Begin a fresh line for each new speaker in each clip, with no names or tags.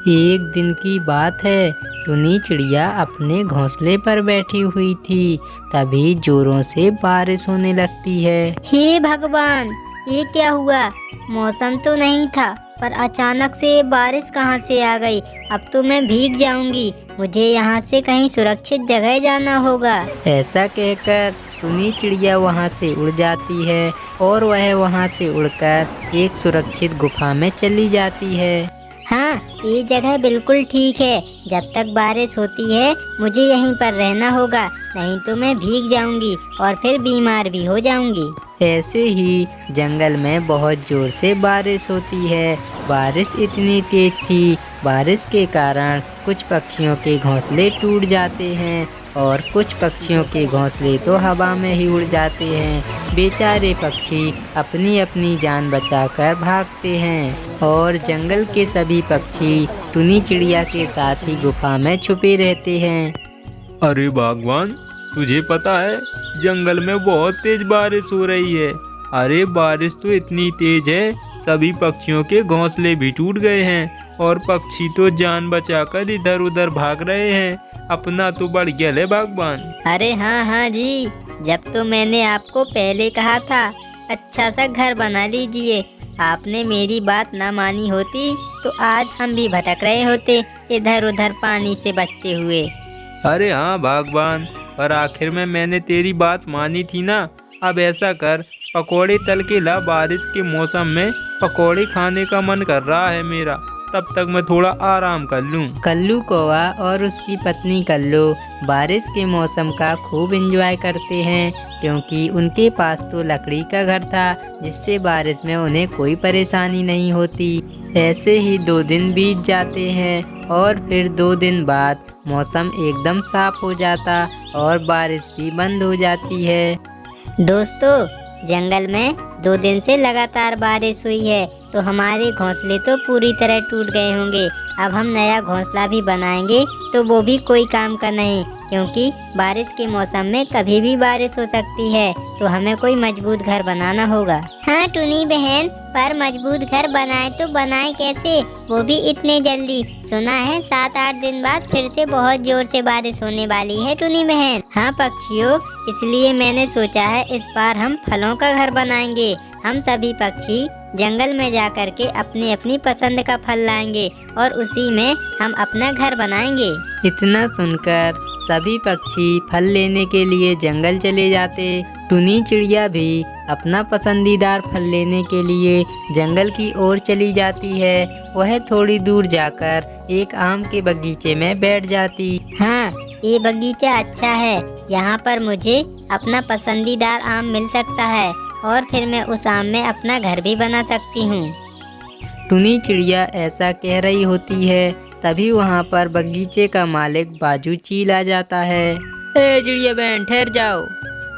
एक दिन की बात है, टुनी चिड़िया अपने घोंसले पर बैठी हुई थी। तभी जोरों से बारिश होने लगती है।
हे भगवान, ये क्या हुआ? मौसम तो नहीं था, पर अचानक से बारिश कहाँ से आ गई? अब तो मैं भीग जाऊंगी। मुझे यहाँ से कहीं सुरक्षित जगह जाना होगा।
ऐसा कहकर टुनी चिड़िया वहाँ से उड़ जाती है और वह वहाँ से उड़कर एक सुरक्षित गुफा में चली जाती है।
हाँ, ये जगह बिल्कुल ठीक है। जब तक बारिश होती है मुझे यहीं पर रहना होगा, नहीं तो मैं भीग जाऊंगी और फिर बीमार भी हो जाऊंगी।
ऐसे ही जंगल में बहुत जोर से बारिश होती है। बारिश इतनी तेज थी, बारिश के कारण कुछ पक्षियों के घोंसले टूट जाते हैं और कुछ पक्षियों के घोंसले तो हवा में ही उड़ जाते हैं। बेचारे पक्षी अपनी अपनी जान बचाकर भागते हैं और जंगल के सभी पक्षी टुनी चिड़िया के साथ ही गुफा में छुपे रहते हैं।
अरे बागवान, तुझे पता है जंगल में बहुत तेज बारिश हो रही है। अरे बारिश तो इतनी तेज है, सभी पक्षियों के घोंसले भी टूट गए हैं और पक्षी तो जान बचाकर इधर उधर भाग रहे हैं। अपना तो बढ़ गया है बागवान।
अरे हाँ जी, जब तो मैंने आपको पहले कहा था अच्छा सा घर बना लीजिए, आपने मेरी बात ना मानी होती तो आज हम भी भटक रहे होते इधर उधर पानी से बचते हुए।
अरे हाँ बागवान, पर आखिर में मैंने तेरी बात मानी थी ना। अब ऐसा कर, पकोड़े तल के ला, बारिश के मौसम में पकोड़े खाने का मन कर रहा है मेरा। तब तक मैं थोड़ा आराम कर लूं।
कल्लू कौवा और उसकी पत्नी कल्लू बारिश के मौसम का खूब एंजॉय करते हैं, क्योंकि उनके पास तो लकड़ी का घर था जिससे बारिश में उन्हें कोई परेशानी नहीं होती। ऐसे ही 2 दिन बीत जाते हैं और फिर 2 दिन बाद मौसम एकदम साफ हो जाता और बारिश भी बंद हो जाती है।
दोस्तों, जंगल में 2 दिन से लगातार बारिश हुई है तो हमारे घोंसले तो पूरी तरह टूट गए होंगे। अब हम नया घोंसला भी बनाएंगे तो वो भी कोई काम का नहीं, क्योंकि बारिश के मौसम में कभी भी बारिश हो सकती है, तो हमें कोई मजबूत घर बनाना होगा। हाँ टुनी बहन, पर मजबूत घर बनाए तो बनाए कैसे, वो भी इतने जल्दी? सुना है 7-8 दिन बाद फिर से बहुत जोर से बारिश होने वाली है टुनी बहन। हाँ पक्षियों, इसलिए मैंने सोचा है इस बार हम फलों का घर बनाएंगे। हम सभी पक्षी जंगल में जा कर के अपनी अपनी पसंद का फल लाएंगे और उसी में हम अपना घर बनाएंगे।
इतना सुनकर सभी पक्षी फल लेने के लिए जंगल चले जाते। टुनी चिड़िया भी अपना पसंदीदार फल लेने के लिए जंगल की ओर चली जाती है। वह थोड़ी दूर जाकर एक आम के बगीचे में बैठ जाती।
हाँ, ये बगीचा अच्छा है, यहाँ पर मुझे अपना पसंदीदार आम मिल सकता है और फिर मैं उस आम में अपना घर भी बना सकती हूँ।
टुनी चिड़िया ऐसा कह रही होती है, तभी वहाँ पर बगीचे का मालिक बाजू चील आ जाता है। ए चिड़िया बहन, ठहर जाओ,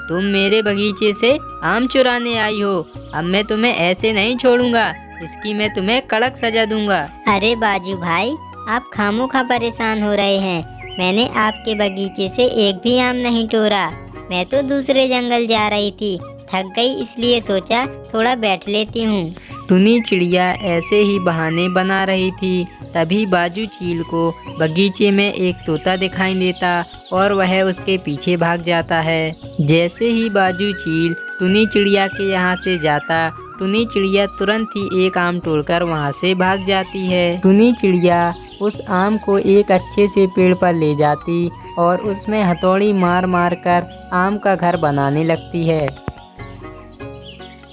तुम मेरे बगीचे से आम चुराने आई हो। अब मैं तुम्हें ऐसे नहीं छोड़ूंगा, इसकी मैं तुम्हें कड़क सजा दूंगा।
अरे बाजू भाई, आप खामोखा परेशान हो रहे हैं। मैंने आपके बगीचे से एक भी आम नहीं तोड़ा, मैं तो दूसरे जंगल जा रही थी, थक गई इसलिए सोचा थोड़ा बैठ लेती हूँ।
टुनी चिड़िया ऐसे ही बहाने बना रही थी, तभी बाजू चील को बगीचे में एक तोता दिखाई देता और वह उसके पीछे भाग जाता है। जैसे ही बाजू चील टुनी चिड़िया के यहाँ से जाता, टुनी चिड़िया तुरंत ही एक आम तोड़कर वहाँ से भाग जाती है। टुनी चिड़िया उस आम को एक अच्छे से पेड़ पर ले जाती और उसमें हथौड़ी मार मार कर आम का घर बनाने लगती है।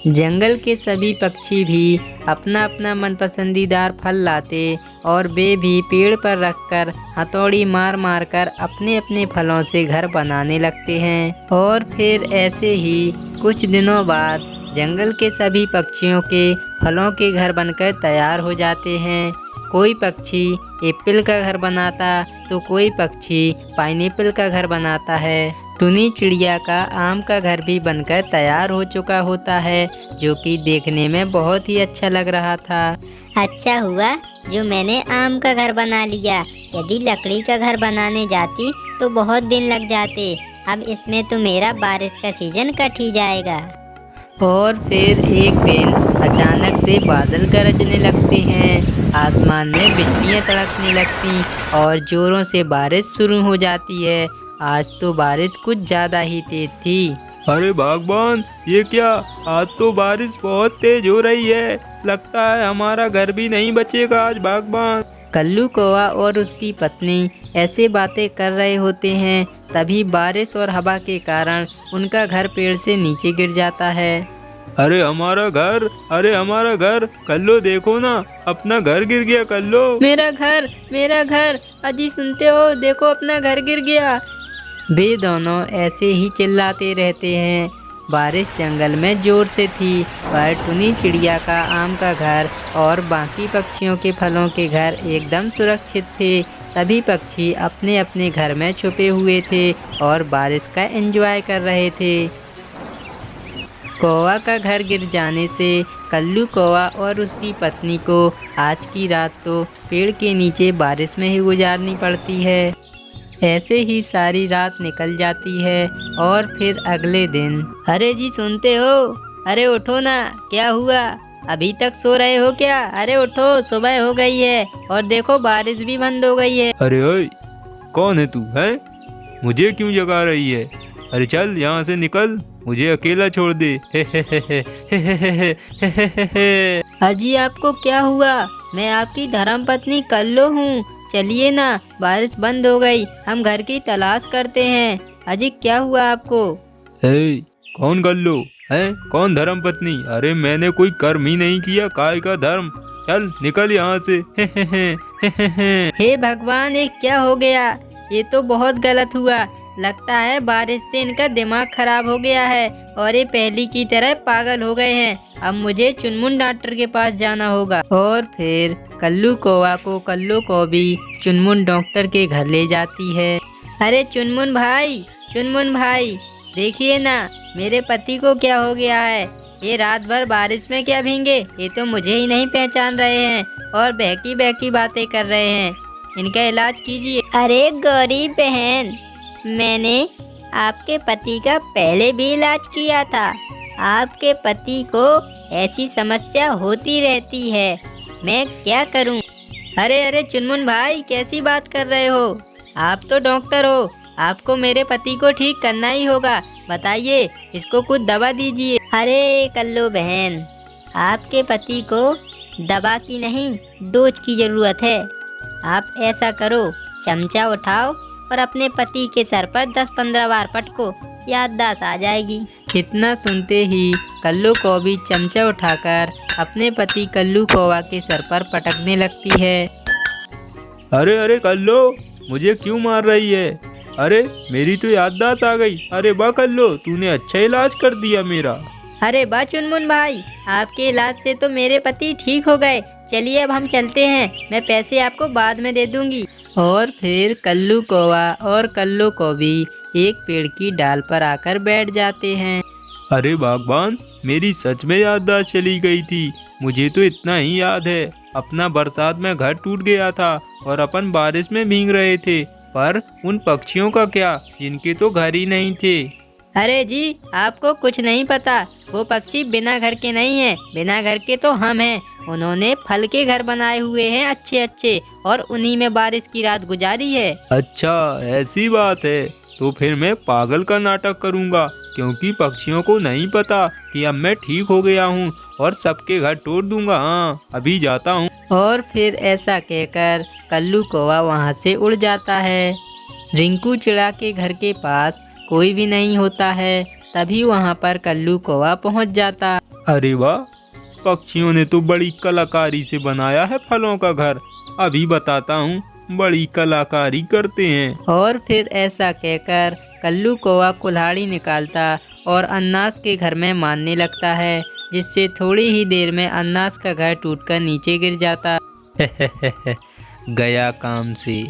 जंगल के सभी पक्षी भी अपना अपना मनपसंदीदार फल लाते और वे भी पेड़ पर रखकर हथौड़ी मार मार कर अपने अपने फलों से घर बनाने लगते हैं। और फिर ऐसे ही कुछ दिनों बाद जंगल के सभी पक्षियों के फलों के घर बनकर तैयार हो जाते हैं। कोई पक्षी एप्पल का घर बनाता तो कोई पक्षी पाइनएप्पल का घर बनाता है। टुनी चिड़िया का आम का घर भी बनकर तैयार हो चुका होता है, जो कि देखने में बहुत ही अच्छा लग रहा था।
अच्छा हुआ जो मैंने आम का घर बना लिया, यदि लकड़ी का घर बनाने जाती तो बहुत दिन लग जाते। अब इसमें तो मेरा बारिश का सीजन कट ही जाएगा।
और फिर एक दिन अचानक से बादल गरजने लगते हैं, आसमान में बिजलियां तड़कने लगती और जोरों से बारिश शुरू हो जाती है। आज तो बारिश कुछ ज़्यादा ही तेज थी।
अरे बागबान, ये क्या? आज तो बारिश बहुत तेज हो रही है। लगता है हमारा घर भी नहीं बचेगा आज बागबान।
कल्लू कौवा और उसकी पत्नी ऐसे बातें कर रहे होते हैं, तभी बारिश और हवा के कारण उनका घर पेड़ से नीचे गिर जाता है।
अरे हमारा घर, अरे हमारा घर, कल्लो देखो ना, अपना घर गिर गया कल्लो।
मेरा घर, मेरा घर, अजी सुनते हो, देखो अपना घर गिर गया। वे दोनों ऐसे ही चिल्लाते रहते हैं। बारिश जंगल में जोर से थी, पर टुनी चिड़िया का आम का घर और बाकी पक्षियों के फलों के घर एकदम सुरक्षित थे। सभी पक्षी अपने अपने घर में छुपे हुए थे और बारिश का एंजॉय कर रहे थे। कौवा का घर गिर जाने से कल्लू कौवा और उसकी पत्नी को आज की रात तो पेड़ के नीचे बारिश में ही गुजारनी पड़ती है। ऐसे ही सारी रात निकल जाती है और फिर अगले दिन। अरे जी सुनते हो, अरे उठो ना, क्या हुआ? अभी तक सो रहे हो क्या? अरे उठो, सुबह हो गई है और देखो बारिश भी बंद हो गई है।
अरे ओए, कौन है तू? है मुझे क्यों जगा रही है? अरे चल यहाँ से निकल, मुझे अकेला छोड़ दे।
अजी आपको क्या हुआ? मैं आपकी धर्मपत्नी कल्लो हूँ। चलिए ना, बारिश बंद हो गई, हम घर की तलाश करते हैं। अजी क्या हुआ आपको?
कौन कल्लो है? कौन धर्मपत्नी? अरे मैंने कोई कर्म ही नहीं किया, काय का धर्म? चल निकल यहाँ से।
हे भगवान, ये क्या हो गया? ये तो बहुत गलत हुआ। लगता है बारिश से इनका दिमाग खराब हो गया है और ये पहली की तरह पागल हो गए हैं। अब मुझे चुनमुन डॉक्टर के पास जाना होगा। और फिर कल्लू कौवा को कल्लो कौवी चुनमुन डॉक्टर के घर ले जाती है। अरे चुनमुन भाई, चुनमुन भाई, देखिए ना, मेरे पति को क्या हो गया है। ये रात भर बारिश में क्या भीगे, ये तो मुझे ही नहीं पहचान रहे हैं और बहकी बहकी बातें कर रहे हैं। इनका इलाज कीजिए।
अरे गौरी बहन, मैंने आपके पति का पहले भी इलाज किया था। आपके पति को ऐसी समस्या होती रहती है, मैं क्या करूं?
अरे अरे चुनमुन भाई, कैसी बात कर रहे हो? आप तो डॉक्टर हो, आपको मेरे पति को ठीक करना ही होगा। बताइए, इसको कुछ दवा दीजिए।
अरे कल्लू बहन, आपके पति को दवा की नहीं, डोज की जरूरत है। आप ऐसा करो, चमचा उठाओ और अपने पति के सर पर 10-15 बार पटको, याददाश्त आ जाएगी।
इतना सुनते ही कल्लू कौवी चमचा उठाकर अपने पति कल्लू कौवा के सर पर पटकने लगती है।
अरे अरे कल्लो, मुझे क्यों मार रही है? अरे मेरी तो याददाश्त आ गई। अरे वाह कल्लो, तूने अच्छा इलाज कर दिया मेरा।
अरे वाह चुनमुन भाई, आपके इलाज से तो मेरे पति ठीक हो गए। चलिए अब हम चलते हैं, मैं पैसे आपको बाद में दे दूंगी। और फिर कल्लू कौवा और कल्लो कौवी एक पेड़ की डाल पर आकर बैठ जाते हैं।
अरे बागबान, मेरी सच में याददाश्त चली गई थी। मुझे तो इतना ही याद है, अपना बरसात में घर टूट गया था और अपन बारिश में भीग रहे थे। पर उन पक्षियों का क्या, जिनके तो घर ही नहीं थे?
अरे जी, आपको कुछ नहीं पता। वो पक्षी बिना घर के नहीं है, बिना घर के तो हम हैं। उन्होंने फल के घर बनाए हुए हैं अच्छे अच्छे, और उन्हीं में बारिश की रात गुजारी है।
अच्छा ऐसी बात है, तो फिर मैं पागल का नाटक करूँगा, क्योंकि पक्षियों को नहीं पता कि अब मैं ठीक हो गया हूँ और सबके घर तोड़ दूंगा। हाँ, अभी जाता हूँ।
और फिर ऐसा कहकर कल्लू कौवा वहाँ से उड़ जाता है। रिंकू चिड़ा के घर के पास कोई भी नहीं होता है, तभी वहाँ पर कल्लू कौवा पहुँच जाता।
अरे वाह, पक्षियों ने तो बड़ी कलाकारी से बनाया है फलों का घर। अभी बताता हूँ, बड़ी कलाकारी करते हैं।
और फिर ऐसा कहकर कल्लू कौवा कुल्हाड़ी निकालता और अन्नास के घर में मारने लगता है, जिससे थोड़ी ही देर में अन्नास का घर टूटकर नीचे गिर जाता।
गया काम से।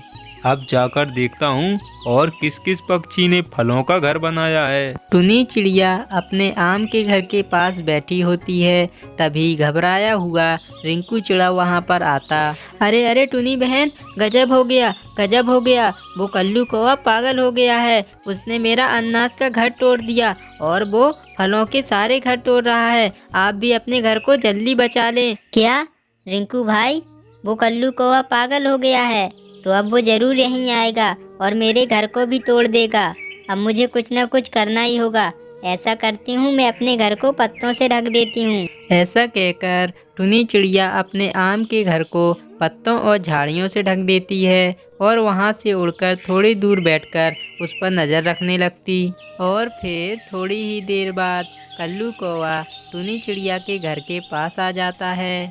अब जाकर देखता हूँ और किस किस पक्षी ने फलों का घर बनाया है।
टुनी चिड़िया अपने आम के घर के पास बैठी होती है, तभी घबराया हुआ रिंकू चिड़ा वहाँ पर आता। अरे अरे टुनी बहन, गजब हो गया, गजब हो गया। वो कल्लू कौवा पागल हो गया है, उसने मेरा अन्नास का घर तोड़ दिया और वो फलों के सारे घर तोड़ रहा है। आप भी अपने घर को जल्दी बचा लें।
क्या रिंकू भाई, वो कल्लू कौवा पागल हो गया है? तो अब वो जरूर यहीं आएगा और मेरे घर को भी तोड़ देगा। अब मुझे कुछ न कुछ करना ही होगा। ऐसा करती हूँ, मैं अपने घर को पत्तों से ढक देती हूँ।
ऐसा कहकर टुनी चिड़िया अपने आम के घर को पत्तों और झाड़ियों से ढक देती है और वहाँ से उड़कर थोड़ी दूर बैठकर उस पर नज़र रखने लगती। और फिर थोड़ी ही देर बाद कल्लू कौवा टुनी चिड़िया के घर के पास आ जाता है।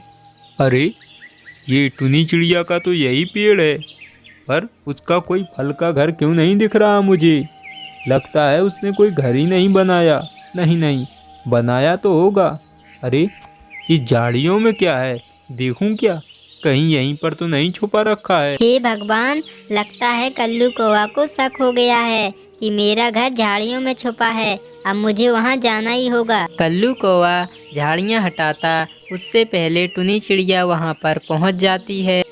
अरे, ये टुनी चिड़िया का तो यही पेड़ है, पर उसका कोई फल का घर क्यों नहीं दिख रहा मुझे? लगता है उसने कोई घर ही नहीं बनाया। नहीं नहीं, बनाया तो होगा। अरे, इस झाड़ियों में क्या है? देखूं क्या? कहीं यहीं पर तो नहीं छुपा रखा है।
हे भगवान, लगता है कल्लू कौवा को शक हो गया है कि मेरा घर झाड़ियों में छुपा है। अब मुझे वहाँ जाना ही होगा।
कल्लू कौवा झाड़ियाँ हटाता उससे पहले टुनी चिड़िया वहाँ पर पहुँच जाती है।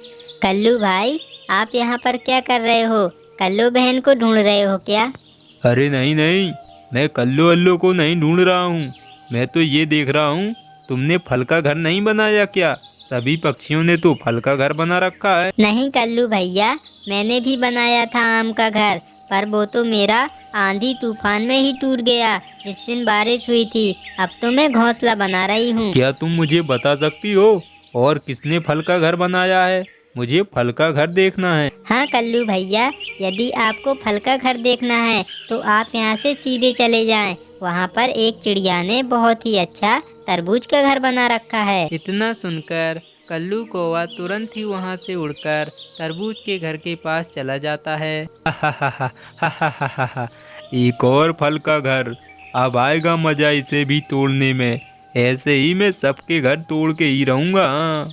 कल्लू भाई, आप यहाँ पर क्या कर रहे हो? कल्लू बहन को ढूंढ रहे हो क्या?
अरे नहीं नहीं, मैं कल्लू अल्लू को नहीं ढूंढ रहा हूँ। मैं तो ये देख रहा हूँ, तुमने फल का घर नहीं बनाया क्या? सभी पक्षियों ने तो फल का घर बना रखा है।
नहीं कल्लू भैया, मैंने भी बनाया था आम का घर, पर वो तो मेरा आंधी तूफान में ही टूट गया जिस दिन बारिश हुई थी। अब तो मैं घोंसला बना रही हूँ।
क्या तुम मुझे बता सकती हो और किसने फल का घर बनाया है? मुझे फल का घर देखना है।
हाँ कल्लू भैया, यदि आपको फल का घर देखना है तो आप यहाँ से सीधे चले जाएं। वहाँ पर एक चिड़िया ने बहुत ही अच्छा तरबूज का घर बना रखा है।
इतना सुनकर कल्लू कौवा तुरंत ही वहाँ से उड़कर तरबूज के घर के पास चला जाता है।
एक और फल का घर, अब आएगा मजा इसे भी तोड़ने में। ऐसे ही मैं सबके घर तोड़ के ही रहूंगा।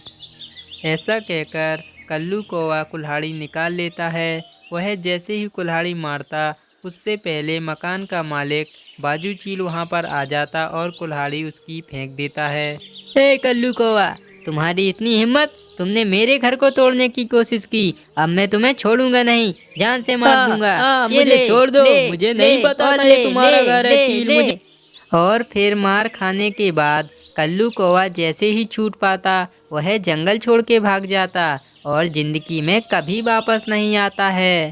ऐसा कहकर कल्लू कौवा कुल्हाड़ी निकाल लेता है। वह जैसे ही कुल्हाड़ी मारता उससे पहले मकान का मालिक बाजू चील वहाँ पर आ जाता और कुल्हाड़ी उसकी फेंक देता है। हे कल्लू कौवा, तुम्हारी इतनी हिम्मत, तुमने मेरे घर को तोड़ने की कोशिश की। अब मैं तुम्हें छोड़ूंगा नहीं, जान से मार दूंगा। ये
मुझे छोड़ दो, मुझे नहीं पता था ये तुम्हारा घर है चील। मुझे
और फिर मार खाने के बाद कल्लू कौवा जैसे ही छूट पाता वह जंगल छोड़ के भाग जाता और जिंदगी में कभी वापस नहीं आता है।